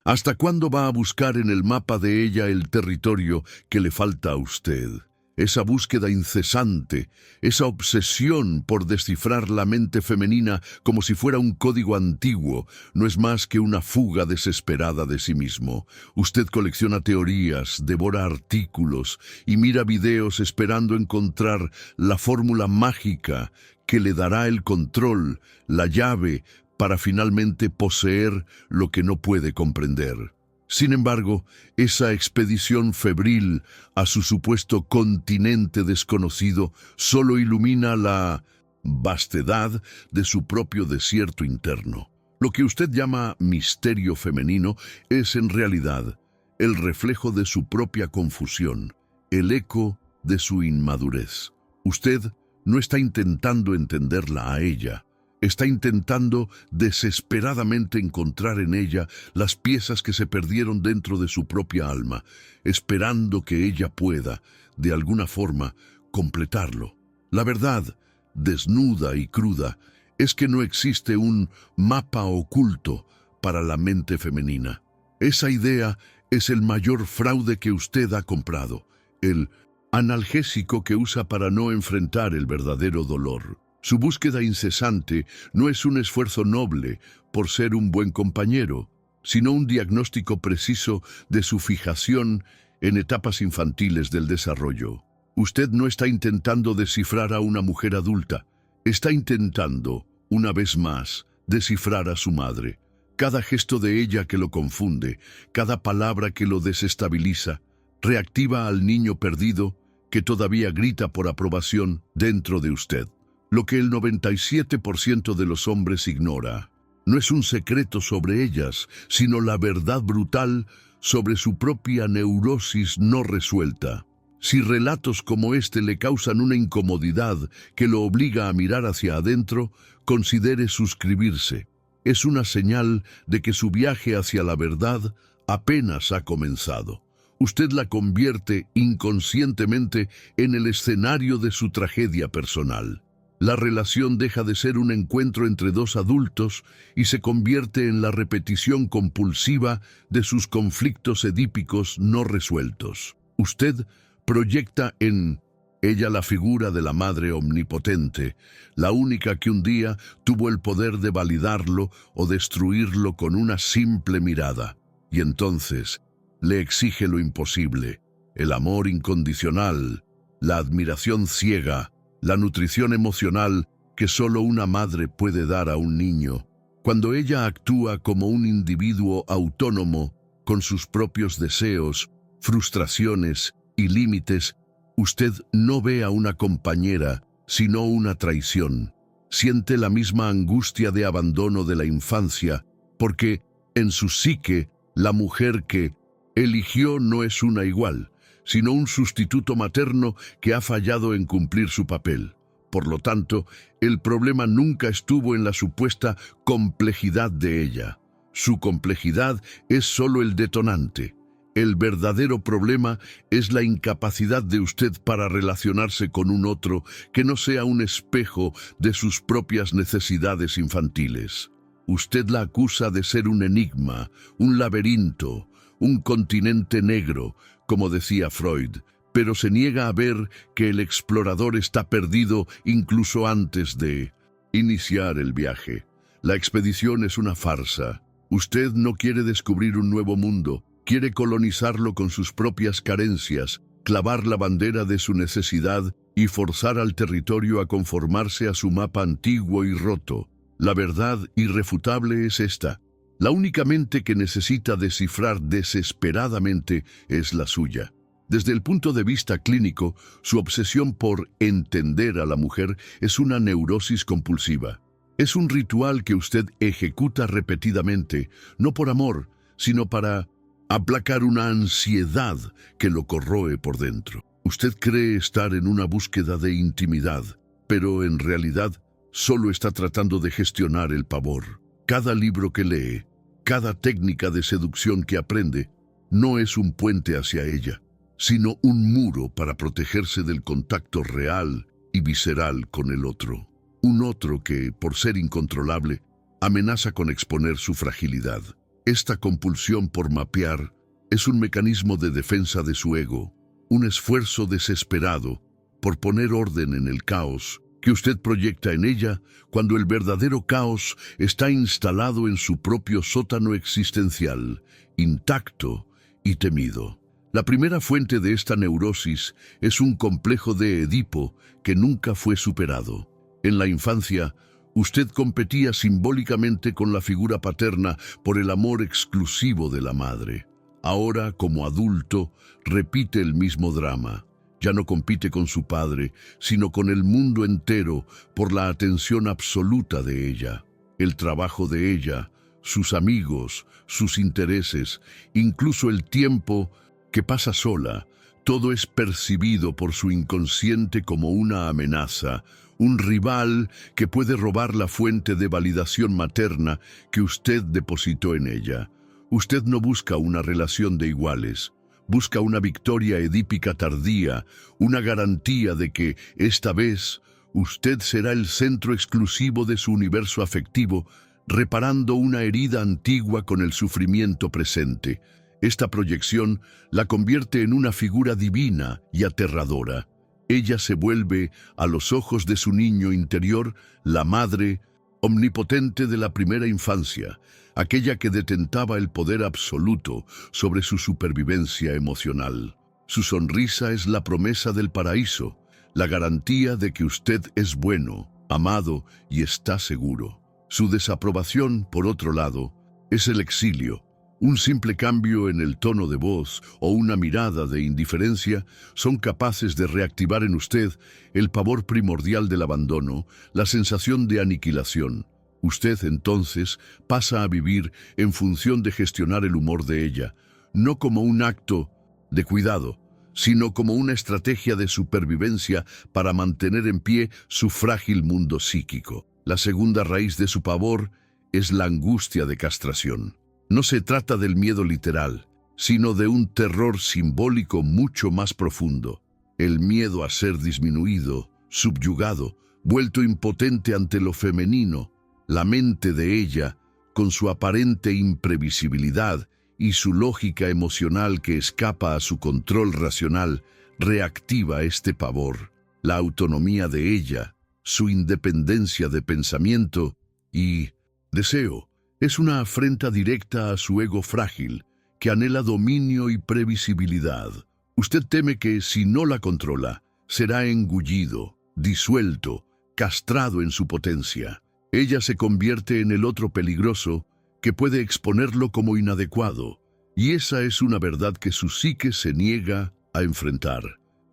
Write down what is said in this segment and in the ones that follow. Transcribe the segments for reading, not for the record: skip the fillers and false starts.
¿Hasta cuándo va a buscar en el mapa de ella el territorio que le falta a usted? Esa búsqueda incesante, esa obsesión por descifrar la mente femenina como si fuera un código antiguo, no es más que una fuga desesperada de sí mismo. Usted colecciona teorías, devora artículos y mira videos esperando encontrar la fórmula mágica que le dará el control, la llave, para finalmente poseer lo que no puede comprender. Sin embargo, esa expedición febril a su supuesto continente desconocido solo ilumina la vastedad de su propio desierto interno. Lo que usted llama misterio femenino es en realidad el reflejo de su propia confusión, el eco de su inmadurez. Usted no está intentando entenderla a ella. Está intentando desesperadamente encontrar en ella las piezas que se perdieron dentro de su propia alma, esperando que ella pueda, de alguna forma, completarlo. La verdad, desnuda y cruda, es que no existe un mapa oculto para la mente femenina. Esa idea es el mayor fraude que usted ha comprado, el analgésico que usa para no enfrentar el verdadero dolor. Su búsqueda incesante no es un esfuerzo noble por ser un buen compañero, sino un diagnóstico preciso de su fijación en etapas infantiles del desarrollo. Usted no está intentando descifrar a una mujer adulta, está intentando, una vez más, descifrar a su madre. Cada gesto de ella que lo confunde, cada palabra que lo desestabiliza, reactiva al niño perdido que todavía grita por aprobación dentro de usted. Lo que el 97% de los hombres ignora no es un secreto sobre ellas, sino la verdad brutal sobre su propia neurosis no resuelta. Si relatos como este le causan una incomodidad que lo obliga a mirar hacia adentro, considere suscribirse. Es una señal de que su viaje hacia la verdad apenas ha comenzado. Usted la convierte inconscientemente en el escenario de su tragedia personal. La relación deja de ser un encuentro entre dos adultos y se convierte en la repetición compulsiva de sus conflictos edípicos no resueltos. Usted proyecta en ella la figura de la madre omnipotente, la única que un día tuvo el poder de validarlo o destruirlo con una simple mirada. Y entonces le exige lo imposible, el amor incondicional, la admiración ciega, la nutrición emocional que solo una madre puede dar a un niño. Cuando ella actúa como un individuo autónomo, con sus propios deseos, frustraciones y límites, usted no ve a una compañera, sino una traición. Siente la misma angustia de abandono de la infancia, porque en su psique, la mujer que eligió no es una igual, sino un sustituto materno que ha fallado en cumplir su papel. Por lo tanto, el problema nunca estuvo en la supuesta complejidad de ella. Su complejidad es solo el detonante. El verdadero problema es la incapacidad de usted para relacionarse con un otro que no sea un espejo de sus propias necesidades infantiles. Usted la acusa de ser un enigma, un laberinto, un continente negro, como decía Freud, pero se niega a ver que el explorador está perdido incluso antes de iniciar el viaje. La expedición es una farsa. Usted no quiere descubrir un nuevo mundo, quiere colonizarlo con sus propias carencias, clavar la bandera de su necesidad y forzar al territorio a conformarse a su mapa antiguo y roto. La verdad irrefutable es esta. La única mente que necesita descifrar desesperadamente es la suya. Desde el punto de vista clínico, su obsesión por entender a la mujer es una neurosis compulsiva. Es un ritual que usted ejecuta repetidamente, no por amor, sino para aplacar una ansiedad que lo corroe por dentro. Usted cree estar en una búsqueda de intimidad, pero en realidad solo está tratando de gestionar el pavor. Cada libro que lee, cada técnica de seducción que aprende, no es un puente hacia ella, sino un muro para protegerse del contacto real y visceral con el otro. Un otro que, por ser incontrolable, amenaza con exponer su fragilidad. Esta compulsión por mapear es un mecanismo de defensa de su ego, un esfuerzo desesperado por poner orden en el caos que usted proyecta en ella cuando el verdadero caos está instalado en su propio sótano existencial, intacto y temido. La primera fuente de esta neurosis es un complejo de Edipo que nunca fue superado. En la infancia, usted competía simbólicamente con la figura paterna por el amor exclusivo de la madre. Ahora, como adulto, repite el mismo drama. Ya no compite con su padre, sino con el mundo entero por la atención absoluta de ella, el trabajo de ella, sus amigos, sus intereses, incluso el tiempo que pasa sola. Todo es percibido por su inconsciente como una amenaza, un rival que puede robar la fuente de validación materna que usted depositó en ella. Usted no busca una relación de iguales, busca una victoria edípica tardía, una garantía de que, esta vez, usted será el centro exclusivo de su universo afectivo, reparando una herida antigua con el sufrimiento presente. Esta proyección la convierte en una figura divina y aterradora. Ella se vuelve, a los ojos de su niño interior, la madre omnipotente de la primera infancia, aquella que detentaba el poder absoluto sobre su supervivencia emocional. Su sonrisa es la promesa del paraíso, la garantía de que usted es bueno, amado y está seguro. Su desaprobación, por otro lado, es el exilio. Un simple cambio en el tono de voz o una mirada de indiferencia son capaces de reactivar en usted el pavor primordial del abandono, la sensación de aniquilación. Usted, entonces, pasa a vivir en función de gestionar el humor de ella, no como un acto de cuidado, sino como una estrategia de supervivencia para mantener en pie su frágil mundo psíquico. La segunda raíz de su pavor es la angustia de castración. No se trata del miedo literal, sino de un terror simbólico mucho más profundo. El miedo a ser disminuido, subyugado, vuelto impotente ante lo femenino. La mente de ella, con su aparente imprevisibilidad y su lógica emocional que escapa a su control racional, reactiva este pavor. La autonomía de ella, su independencia de pensamiento y deseo, es una afrenta directa a su ego frágil, que anhela dominio y previsibilidad. Usted teme que, si no la controla, será engullido, disuelto, castrado en su potencia. Ella se convierte en el otro peligroso que puede exponerlo como inadecuado, y esa es una verdad que su psique se niega a enfrentar.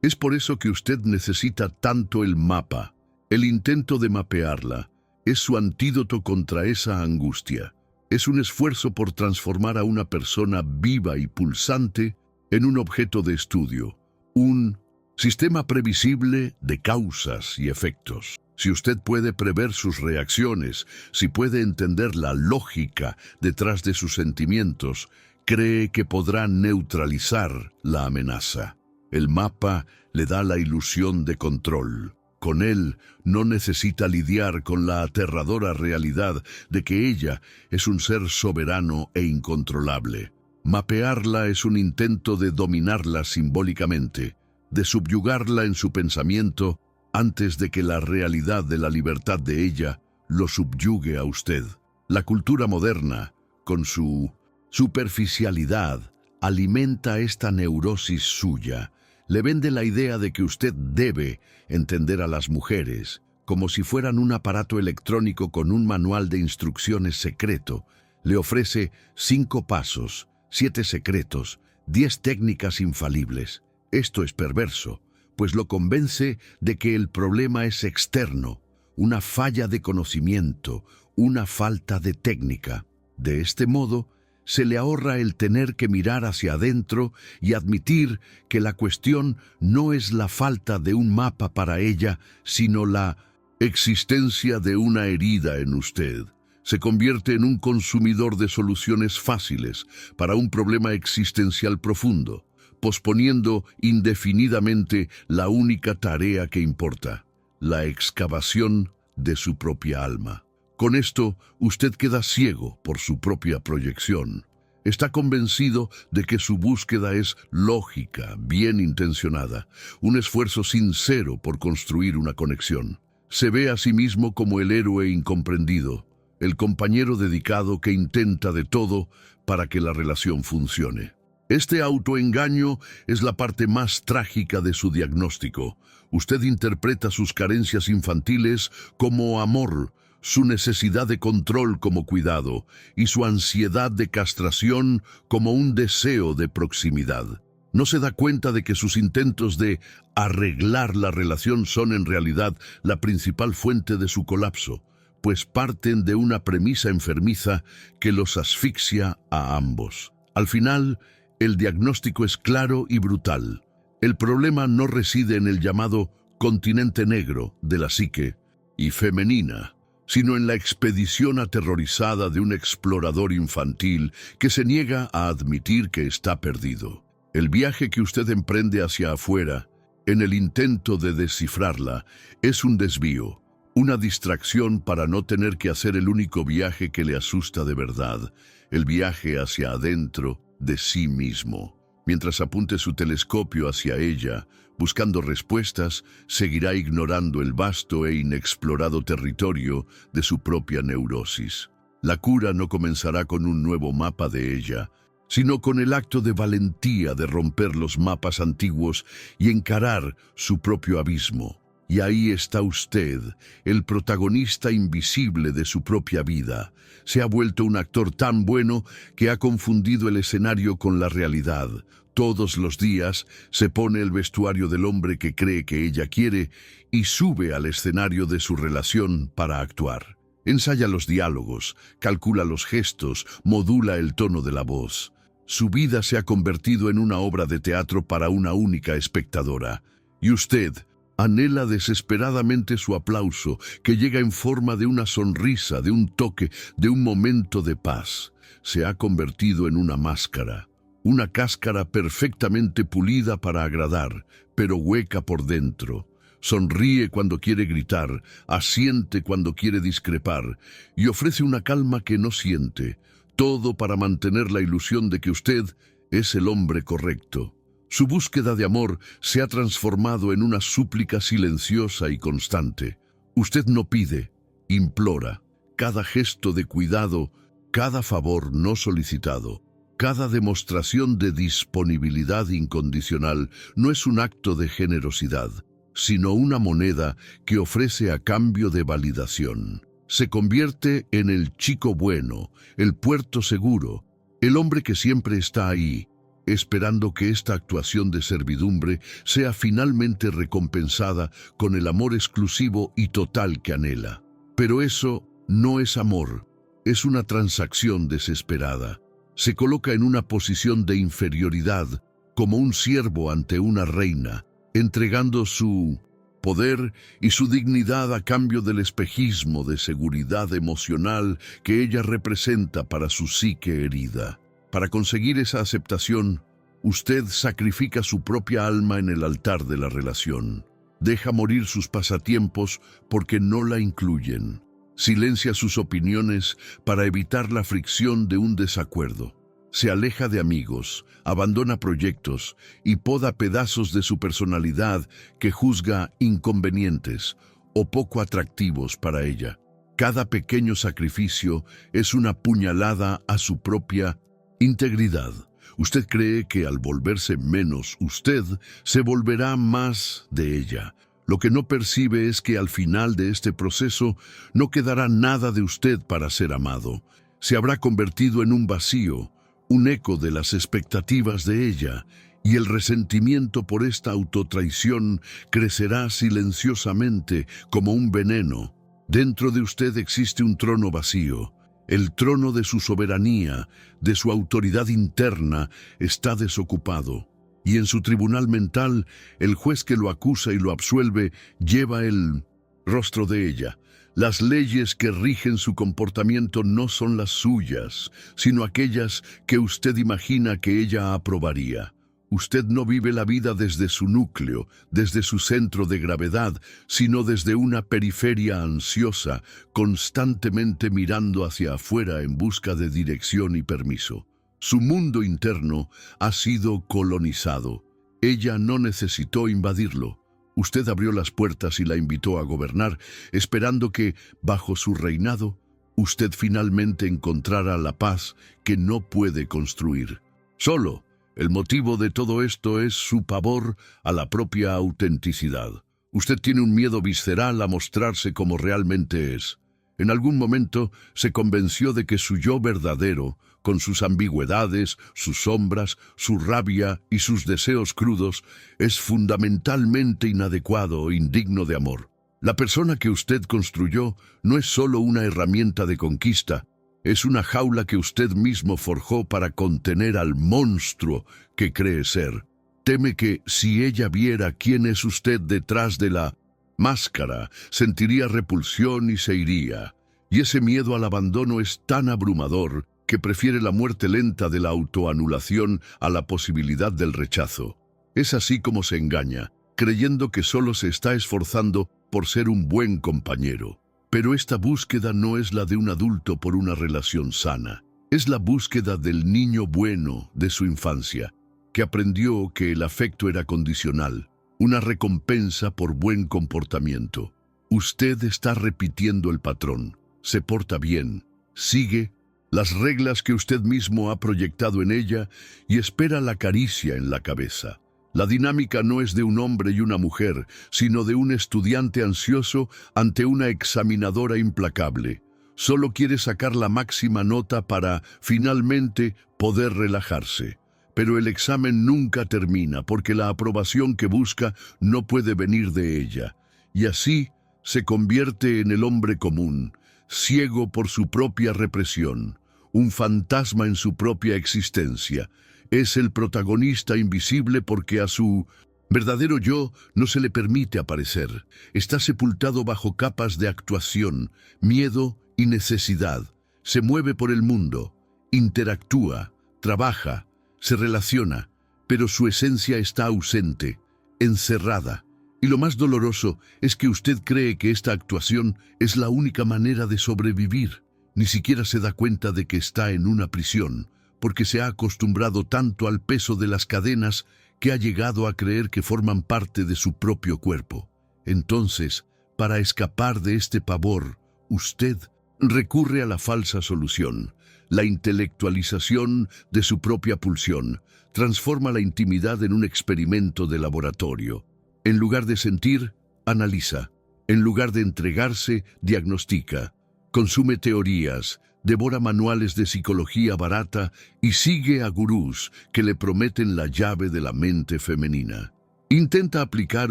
Es por eso que usted necesita tanto el mapa. El intento de mapearla es su antídoto contra esa angustia. Es un esfuerzo por transformar a una persona viva y pulsante en un objeto de estudio, un sistema previsible de causas y efectos. Si usted puede prever sus reacciones, si puede entender la lógica detrás de sus sentimientos, cree que podrá neutralizar la amenaza. El mapa le da la ilusión de control. Con él no necesita lidiar con la aterradora realidad de que ella es un ser soberano e incontrolable. Mapearla es un intento de dominarla simbólicamente, de subyugarla en su pensamiento antes de que la realidad de la libertad de ella lo subyugue a usted. La cultura moderna, con su superficialidad, alimenta esta neurosis suya. Le vende la idea de que usted debe entender a las mujeres como si fueran un aparato electrónico con un manual de instrucciones secreto. Le ofrece 5 pasos, 7 secretos, 10 técnicas infalibles. Esto es perverso, pues lo convence de que el problema es externo, una falla de conocimiento, una falta de técnica. De este modo, se le ahorra el tener que mirar hacia adentro y admitir que la cuestión no es la falta de un mapa para ella, sino la existencia de una herida en usted. Se convierte en un consumidor de soluciones fáciles para un problema existencial profundo, posponiendo indefinidamente la única tarea que importa, la excavación de su propia alma. Con esto, usted queda ciego por su propia proyección. Está convencido de que su búsqueda es lógica, bien intencionada, un esfuerzo sincero por construir una conexión. Se ve a sí mismo como el héroe incomprendido, el compañero dedicado que intenta de todo para que la relación funcione. Este autoengaño es la parte más trágica de su diagnóstico. Usted interpreta sus carencias infantiles como amor, su necesidad de control como cuidado y su ansiedad de castración como un deseo de proximidad. No se da cuenta de que sus intentos de arreglar la relación son en realidad la principal fuente de su colapso, pues parten de una premisa enfermiza que los asfixia a ambos. Al final, el diagnóstico es claro y brutal. El problema no reside en el llamado continente negro de la psique y femenina, sino en la expedición aterrorizada de un explorador infantil que se niega a admitir que está perdido. El viaje que usted emprende hacia afuera, en el intento de descifrarla, es un desvío, una distracción para no tener que hacer el único viaje que le asusta de verdad, el viaje hacia adentro de sí mismo. Mientras apunte su telescopio hacia ella, buscando respuestas, seguirá ignorando el vasto e inexplorado territorio de su propia neurosis. La cura no comenzará con un nuevo mapa de ella, sino con el acto de valentía de romper los mapas antiguos y encarar su propio abismo. Y ahí está usted, el protagonista invisible de su propia vida. Se ha vuelto un actor tan bueno que ha confundido el escenario con la realidad. Todos los días se pone el vestuario del hombre que cree que ella quiere y sube al escenario de su relación para actuar. Ensaya los diálogos, calcula los gestos, modula el tono de la voz. Su vida se ha convertido en una obra de teatro para una única espectadora. Y usted anhela desesperadamente su aplauso, que llega en forma de una sonrisa, de un toque, de un momento de paz. Se ha convertido en una máscara, una cáscara perfectamente pulida para agradar, pero hueca por dentro. Sonríe cuando quiere gritar, asiente cuando quiere discrepar, y ofrece una calma que no siente, todo para mantener la ilusión de que usted es el hombre correcto. Su búsqueda de amor se ha transformado en una súplica silenciosa y constante. Usted no pide, implora. Cada gesto de cuidado, cada favor no solicitado, cada demostración de disponibilidad incondicional no es un acto de generosidad, sino una moneda que ofrece a cambio de validación. Se convierte en el chico bueno, el puerto seguro, el hombre que siempre está ahí, esperando que esta actuación de servidumbre sea finalmente recompensada con el amor exclusivo y total que anhela. Pero eso no es amor, es una transacción desesperada. Se coloca en una posición de inferioridad, como un siervo ante una reina, entregando su poder y su dignidad a cambio del espejismo de seguridad emocional que ella representa para su psique herida. Para conseguir esa aceptación, usted sacrifica su propia alma en el altar de la relación. Deja morir sus pasatiempos porque no la incluyen. Silencia sus opiniones para evitar la fricción de un desacuerdo. Se aleja de amigos, abandona proyectos y poda pedazos de su personalidad que juzga inconvenientes o poco atractivos para ella. Cada pequeño sacrificio es una puñalada a su propia integridad. Usted cree que al volverse menos usted, se volverá más de ella. Lo que no percibe es que al final de este proceso no quedará nada de usted para ser amado. Se habrá convertido en un vacío, un eco de las expectativas de ella, y el resentimiento por esta autotraición crecerá silenciosamente como un veneno. Dentro de usted existe un trono vacío. El trono de su soberanía, de su autoridad interna, está desocupado. Y en su tribunal mental, el juez que lo acusa y lo absuelve lleva el rostro de ella. Las leyes que rigen su comportamiento no son las suyas, sino aquellas que usted imagina que ella aprobaría. Usted no vive la vida desde su núcleo, desde su centro de gravedad, sino desde una periferia ansiosa, constantemente mirando hacia afuera en busca de dirección y permiso. Su mundo interno ha sido colonizado. Ella no necesitó invadirlo. Usted abrió las puertas y la invitó a gobernar, esperando que, bajo su reinado, usted finalmente encontrara la paz que no puede construir. Solo, el motivo de todo esto es su pavor a la propia autenticidad. Usted tiene un miedo visceral a mostrarse como realmente es. En algún momento se convenció de que su yo verdadero, con sus ambigüedades, sus sombras, su rabia y sus deseos crudos, es fundamentalmente inadecuado o indigno de amor. La persona que usted construyó no es solo una herramienta de conquista, es una jaula que usted mismo forjó para contener al monstruo que cree ser. Teme que, si ella viera quién es usted detrás de la máscara, sentiría repulsión y se iría. Y ese miedo al abandono es tan abrumador que prefiere la muerte lenta de la autoanulación a la posibilidad del rechazo. Es así como se engaña, creyendo que solo se está esforzando por ser un buen compañero. Pero esta búsqueda no es la de un adulto por una relación sana. Es la búsqueda del niño bueno de su infancia, que aprendió que el afecto era condicional, una recompensa por buen comportamiento. Usted está repitiendo el patrón. Se porta bien, sigue las reglas que usted mismo ha proyectado en ella y espera la caricia en la cabeza. La dinámica no es de un hombre y una mujer, sino de un estudiante ansioso ante una examinadora implacable. Solo quiere sacar la máxima nota para, finalmente, poder relajarse. Pero el examen nunca termina porque la aprobación que busca no puede venir de ella. Y así se convierte en el hombre común, ciego por su propia represión, un fantasma en su propia existencia. Es el protagonista invisible porque a su verdadero yo no se le permite aparecer. Está sepultado bajo capas de actuación, miedo y necesidad. Se mueve por el mundo, interactúa, trabaja, se relaciona, pero su esencia está ausente, encerrada. Y lo más doloroso es que usted cree que esta actuación es la única manera de sobrevivir. Ni siquiera se da cuenta de que está en una prisión, porque se ha acostumbrado tanto al peso de las cadenas que ha llegado a creer que forman parte de su propio cuerpo. Entonces, para escapar de este pavor, usted recurre a la falsa solución, la intelectualización de su propia pulsión. Transforma la intimidad en un experimento de laboratorio. En lugar de sentir, analiza. En lugar de entregarse, diagnostica. Consume teorías, devora manuales de psicología barata y sigue a gurús que le prometen la llave de la mente femenina. Intenta aplicar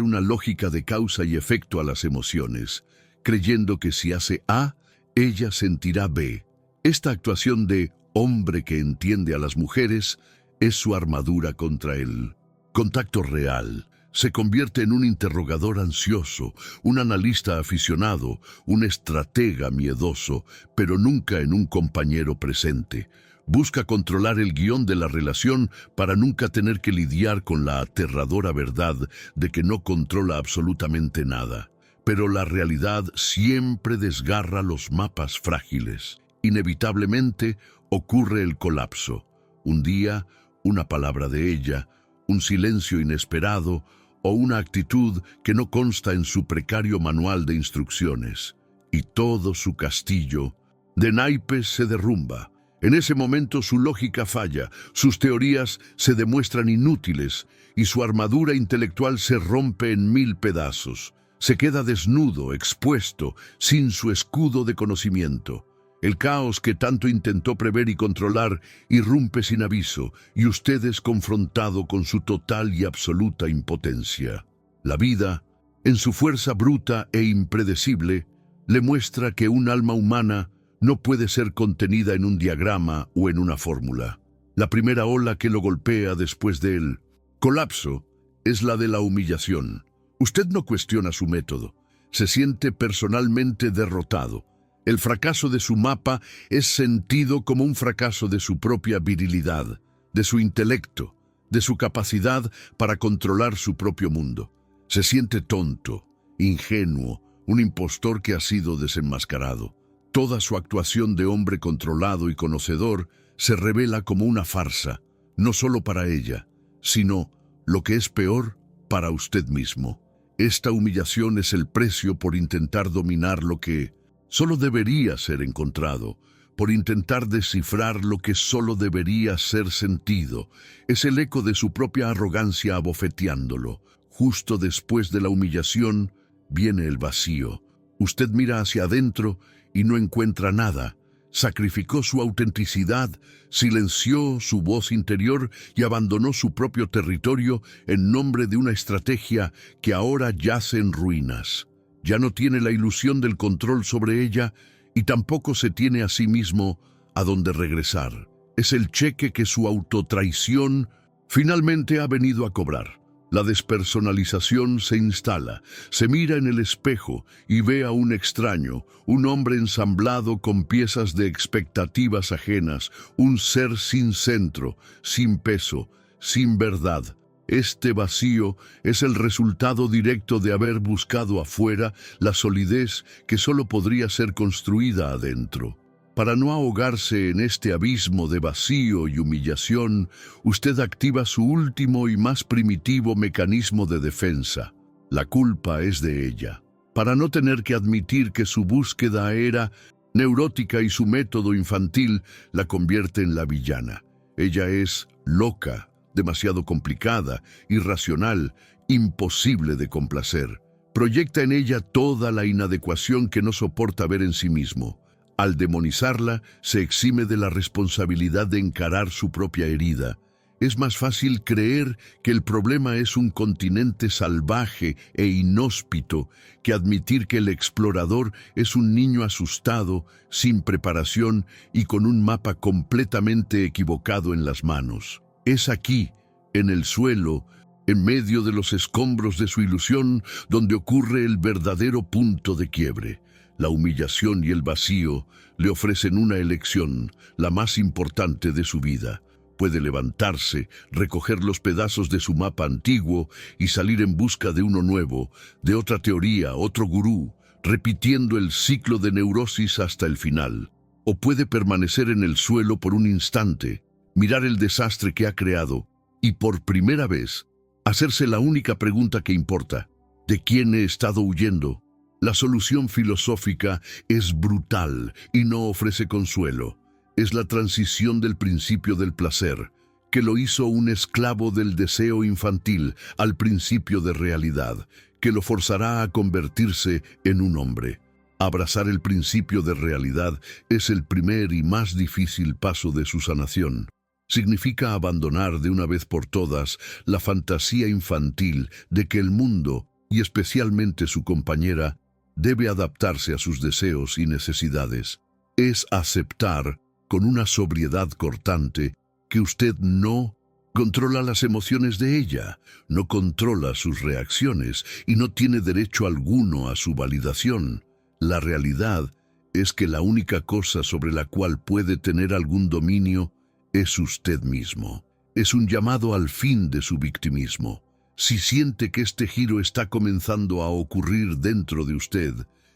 una lógica de causa y efecto a las emociones, creyendo que si hace A, ella sentirá B. Esta actuación de hombre que entiende a las mujeres es su armadura contra el contacto real. Se convierte en un interrogador ansioso, un analista aficionado, un estratega miedoso, pero nunca en un compañero presente. Busca controlar el guión de la relación para nunca tener que lidiar con la aterradora verdad de que no controla absolutamente nada. Pero la realidad siempre desgarra los mapas frágiles. Inevitablemente ocurre el colapso. Un día, una palabra de ella, un silencio inesperado, o una actitud que no consta en su precario manual de instrucciones, y todo su castillo de naipes se derrumba. En ese momento su lógica falla, sus teorías se demuestran inútiles, y su armadura intelectual se rompe en 1000 pedazos. Se queda desnudo, expuesto, sin su escudo de conocimiento. El caos que tanto intentó prever y controlar irrumpe sin aviso, y usted es confrontado con su total y absoluta impotencia. La vida, en su fuerza bruta e impredecible, le muestra que un alma humana no puede ser contenida en un diagrama o en una fórmula. La primera ola que lo golpea después del colapso es la de la humillación. Usted no cuestiona su método, se siente personalmente derrotado. El fracaso de su mapa es sentido como un fracaso de su propia virilidad, de su intelecto, de su capacidad para controlar su propio mundo. Se siente tonto, ingenuo, un impostor que ha sido desenmascarado. Toda su actuación de hombre controlado y conocedor se revela como una farsa, no solo para ella, sino, lo que es peor, para usted mismo. Esta humillación es el precio por intentar dominar lo que solo debería ser encontrado, por intentar descifrar lo que solo debería ser sentido. Es el eco de su propia arrogancia abofeteándolo. Justo después de la humillación viene el vacío. Usted mira hacia adentro y no encuentra nada. Sacrificó su autenticidad, silenció su voz interior y abandonó su propio territorio en nombre de una estrategia que ahora yace en ruinas. Ya no tiene la ilusión del control sobre ella y tampoco se tiene a sí mismo a dónde regresar. Es el cheque que su autotraición finalmente ha venido a cobrar. La despersonalización se instala, se mira en el espejo y ve a un extraño, un hombre ensamblado con piezas de expectativas ajenas, un ser sin centro, sin peso, sin verdad. Este vacío es el resultado directo de haber buscado afuera la solidez que solo podría ser construida adentro. Para no ahogarse en este abismo de vacío y humillación, usted activa su último y más primitivo mecanismo de defensa. La culpa es de ella. Para no tener que admitir que su búsqueda era neurótica y su método infantil la convierte en la villana. Ella es loca, demasiado complicada, irracional, imposible de complacer. Proyecta en ella toda la inadecuación que no soporta ver en sí mismo. Al demonizarla, se exime de la responsabilidad de encarar su propia herida. Es más fácil creer que el problema es un continente salvaje e inhóspito que admitir que el explorador es un niño asustado, sin preparación y con un mapa completamente equivocado en las manos. Es aquí, en el suelo, en medio de los escombros de su ilusión, donde ocurre el verdadero punto de quiebre. La humillación y el vacío le ofrecen una elección, la más importante de su vida. Puede levantarse, recoger los pedazos de su mapa antiguo y salir en busca de uno nuevo, de otra teoría, otro gurú, repitiendo el ciclo de neurosis hasta el final. O puede permanecer en el suelo por un instante, mirar el desastre que ha creado y por primera vez hacerse la única pregunta que importa: ¿de quién he estado huyendo? La solución filosófica es brutal y no ofrece consuelo. Es la transición del principio del placer, que lo hizo un esclavo del deseo infantil, al principio de realidad, que lo forzará a convertirse en un hombre. Abrazar el principio de realidad es el primer y más difícil paso de su sanación. Significa abandonar de una vez por todas la fantasía infantil de que el mundo, y especialmente su compañera, debe adaptarse a sus deseos y necesidades. Es aceptar, con una sobriedad cortante, que usted no controla las emociones de ella, no controla sus reacciones y no tiene derecho alguno a su validación. La realidad es que la única cosa sobre la cual puede tener algún dominio es usted mismo. Es un llamado al fin de su victimismo. Si siente que este giro está comenzando a ocurrir dentro de usted,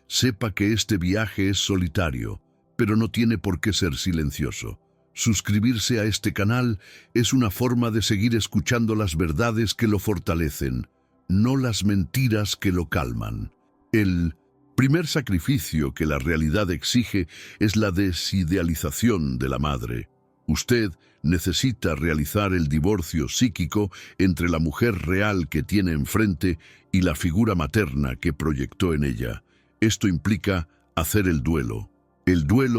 sepa que este viaje es solitario, pero no tiene por qué ser silencioso. Suscribirse a este canal es una forma de seguir escuchando las verdades que lo fortalecen, no las mentiras que lo calman. El primer sacrificio que la realidad exige es la desidealización de la madre. Usted necesita realizar el divorcio psíquico entre la mujer real que tiene enfrente y la figura materna que proyectó en ella. Esto implica hacer el duelo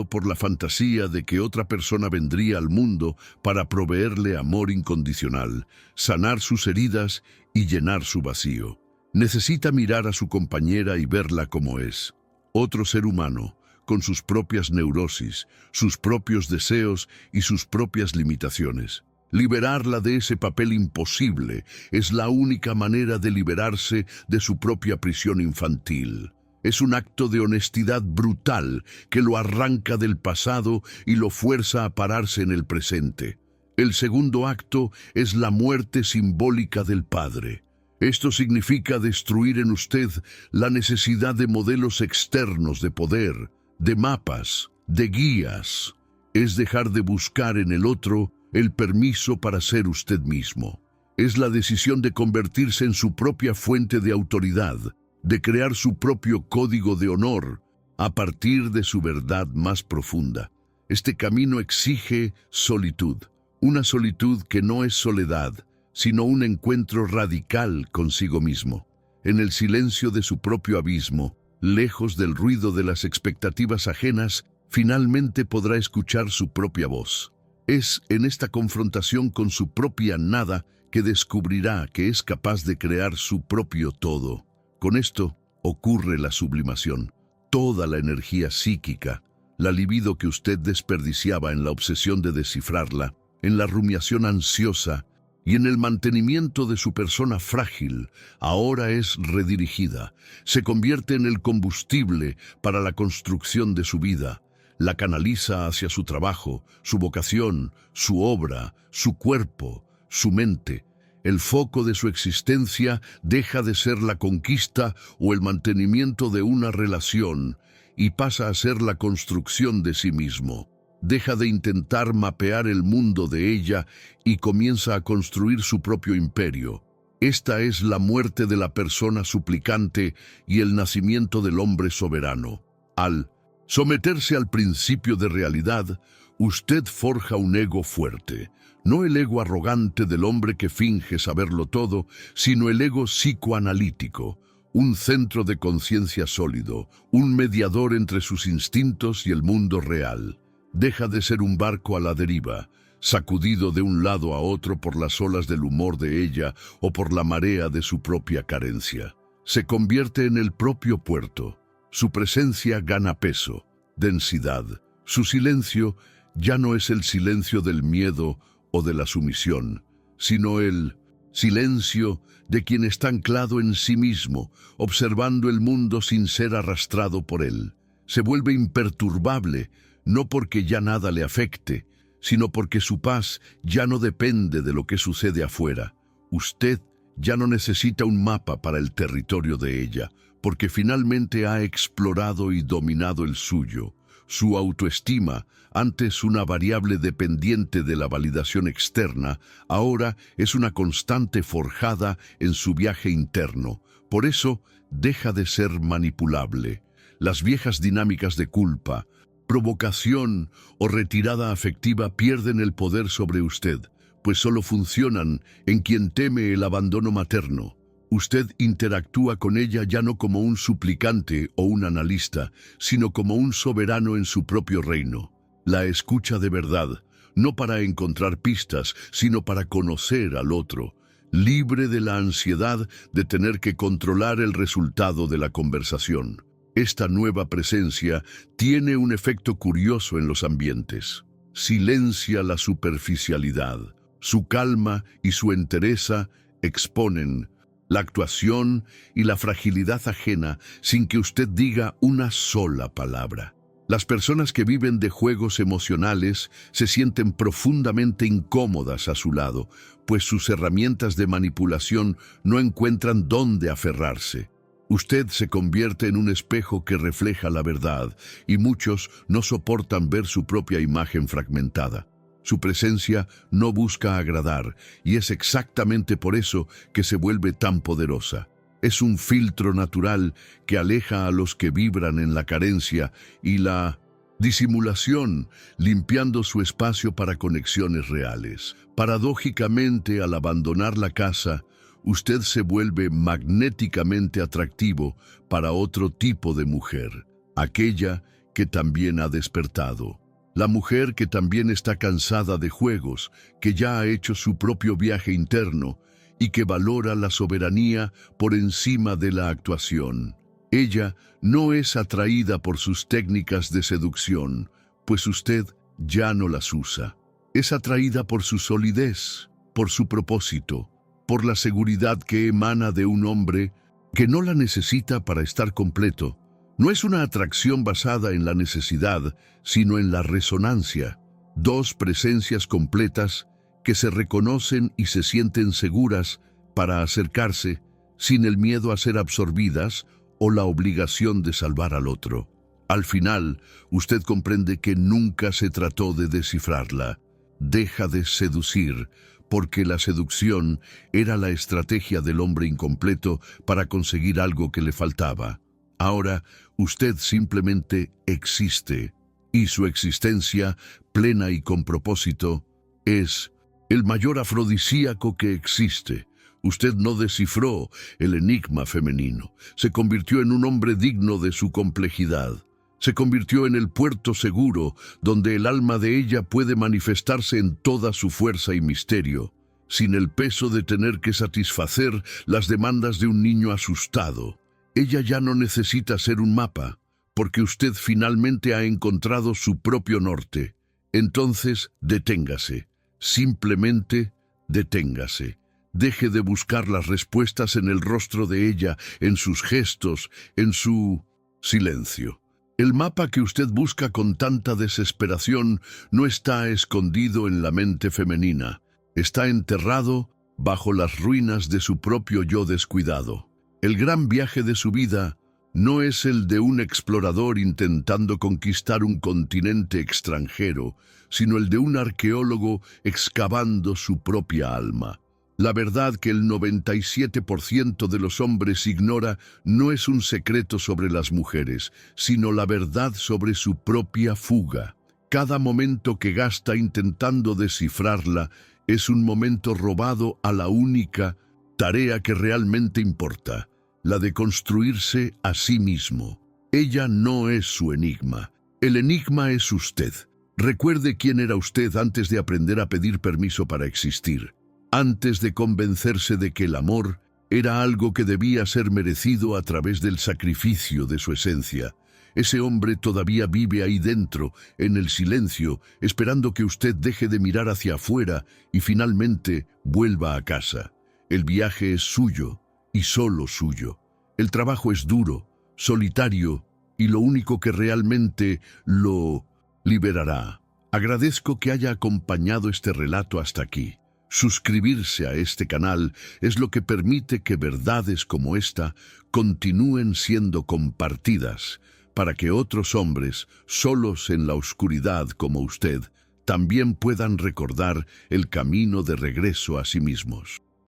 por la fantasía de que otra persona vendría al mundo para proveerle amor incondicional, sanar sus heridas y llenar su vacío. Necesita mirar a su compañera y verla como es, otro ser humano, con sus propias neurosis, sus propios deseos y sus propias limitaciones. Liberarla de ese papel imposible es la única manera de liberarse de su propia prisión infantil. Es un acto de honestidad brutal que lo arranca del pasado y lo fuerza a pararse en el presente. El segundo acto es la muerte simbólica del Padre. Esto significa destruir en usted la necesidad de modelos externos de poder, de mapas, de guías. Es dejar de buscar en el otro el permiso para ser usted mismo. Es la decisión de convertirse en su propia fuente de autoridad, de crear su propio código de honor a partir de su verdad más profunda. Este camino exige solitud, una solitud que no es soledad, sino un encuentro radical consigo mismo. En el silencio de su propio abismo, lejos del ruido de las expectativas ajenas, finalmente podrá escuchar su propia voz. Es en esta confrontación con su propia nada que descubrirá que es capaz de crear su propio todo. Con esto ocurre la sublimación. Toda la energía psíquica, la libido que usted desperdiciaba en la obsesión de descifrarla, en la rumiación ansiosa y en el mantenimiento de su persona frágil, ahora es redirigida. Se convierte en el combustible para la construcción de su vida. La canaliza hacia su trabajo, su vocación, su obra, su cuerpo, su mente. El foco de su existencia deja de ser la conquista o el mantenimiento de una relación y pasa a ser la construcción de sí mismo. Deja de intentar mapear el mundo de ella y comienza a construir su propio imperio. Esta es la muerte de la persona suplicante y el nacimiento del hombre soberano. Al someterse al principio de realidad, usted forja un ego fuerte. No el ego arrogante del hombre que finge saberlo todo, sino el ego psicoanalítico, un centro de conciencia sólido, un mediador entre sus instintos y el mundo real. Deja de ser un barco a la deriva, sacudido de un lado a otro por las olas del humor de ella o por la marea de su propia carencia. Se convierte en el propio puerto. Su presencia gana peso, densidad. Su silencio ya no es el silencio del miedo o de la sumisión, sino el silencio de quien está anclado en sí mismo, observando el mundo sin ser arrastrado por él. Se vuelve imperturbable, no porque ya nada le afecte, sino porque su paz ya no depende de lo que sucede afuera. Usted ya no necesita un mapa para el territorio de ella, porque finalmente ha explorado y dominado el suyo. Su autoestima, antes una variable dependiente de la validación externa, ahora es una constante forjada en su viaje interno. Por eso, deja de ser manipulable. Las viejas dinámicas de culpa, provocación o retirada afectiva pierden el poder sobre usted, pues solo funcionan en quien teme el abandono materno. Usted interactúa con ella ya no como un suplicante o un analista, sino como un soberano en su propio reino. La escucha de verdad, no para encontrar pistas, sino para conocer al otro, libre de la ansiedad de tener que controlar el resultado de la conversación. Esta nueva presencia tiene un efecto curioso en los ambientes. Silencia la superficialidad. Su calma y su entereza exponen la actuación y la fragilidad ajena sin que usted diga una sola palabra. Las personas que viven de juegos emocionales se sienten profundamente incómodas a su lado, pues sus herramientas de manipulación no encuentran dónde aferrarse. Usted se convierte en un espejo que refleja la verdad, y muchos no soportan ver su propia imagen fragmentada. Su presencia no busca agradar, y es exactamente por eso que se vuelve tan poderosa. Es un filtro natural que aleja a los que vibran en la carencia y la disimulación, limpiando su espacio para conexiones reales. Paradójicamente, al abandonar la casa, usted se vuelve magnéticamente atractivo para otro tipo de mujer, aquella que también ha despertado. La mujer que también está cansada de juegos, que ya ha hecho su propio viaje interno y que valora la soberanía por encima de la actuación. Ella no es atraída por sus técnicas de seducción, pues usted ya no las usa. Es atraída por su solidez, por su propósito, por la seguridad que emana de un hombre que no la necesita para estar completo. No es una atracción basada en la necesidad, sino en la resonancia. Dos presencias completas que se reconocen y se sienten seguras para acercarse sin el miedo a ser absorbidas o la obligación de salvar al otro. Al final, usted comprende que nunca se trató de descifrarla. Deja de seducir, porque la seducción era la estrategia del hombre incompleto para conseguir algo que le faltaba. Ahora, usted simplemente existe, y su existencia, plena y con propósito, es el mayor afrodisíaco que existe. Usted no descifró el enigma femenino. Se convirtió en un hombre digno de su complejidad. Se convirtió en el puerto seguro donde el alma de ella puede manifestarse en toda su fuerza y misterio, sin el peso de tener que satisfacer las demandas de un niño asustado. Ella ya no necesita ser un mapa, porque usted finalmente ha encontrado su propio norte. Entonces, deténgase. Simplemente deténgase. Deje de buscar las respuestas en el rostro de ella, en sus gestos, en su silencio. El mapa que usted busca con tanta desesperación no está escondido en la mente femenina. Está enterrado bajo las ruinas de su propio yo descuidado. El gran viaje de su vida no es el de un explorador intentando conquistar un continente extranjero, sino el de un arqueólogo excavando su propia alma. La verdad que el 97% de los hombres ignora no es un secreto sobre las mujeres, sino la verdad sobre su propia fuga. Cada momento que gasta intentando descifrarla es un momento robado a la única tarea que realmente importa, la de construirse a sí mismo. Ella no es su enigma. El enigma es usted. Recuerde quién era usted antes de aprender a pedir permiso para existir. Antes de convencerse de que el amor era algo que debía ser merecido a través del sacrificio de su esencia. Ese hombre todavía vive ahí dentro, en el silencio, esperando que usted deje de mirar hacia afuera y finalmente vuelva a casa. El viaje es suyo y solo suyo. El trabajo es duro, solitario y lo único que realmente lo liberará. Agradezco que haya acompañado este relato hasta aquí. Suscribirse a este canal es lo que permite que verdades como esta continúen siendo compartidas para que otros hombres, solos en la oscuridad como usted, también puedan recordar el camino de regreso a sí mismos.